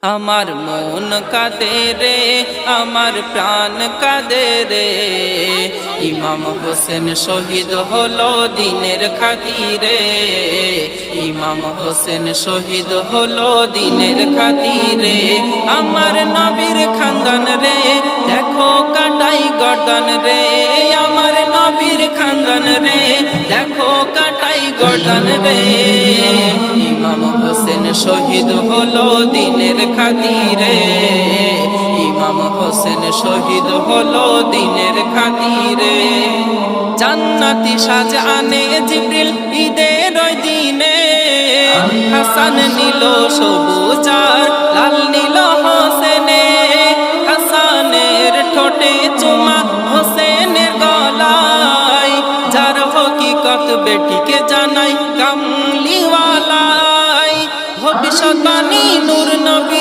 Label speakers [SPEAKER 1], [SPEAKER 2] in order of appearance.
[SPEAKER 1] আমার মন কাঁদে রে, আমার প্রাণ কাঁদে রে, ইমাম হোসেন শহীদ হলো দিনের খাতিরে। ইমাম হোসেন শহীদ হলো দিনের খাতিরে। আমার নবীর খানদান রে, দেখো কাটাই গর্দান রে। আমার নবীর খানদান রে, দেখো কাটাই গর্দান রে। ইমাম হোসেন শহীদ হলো দিনের খাতিরে। ইমাম হোসেন শহীদ হলো দিনের খাতিরে। জান্নাতি সাজ আনে জিবরিল ঈদের ওই দিনে, হাসান নিল সবুজ আর লাল নিল হোসেনে। হাসানের ঠোঁটে চুমা হোসেনের গলায়, যার হকিকত বেটিকে জানাই কামলিওয়ালা। ভবিষ্যৎবাণী নূর নবী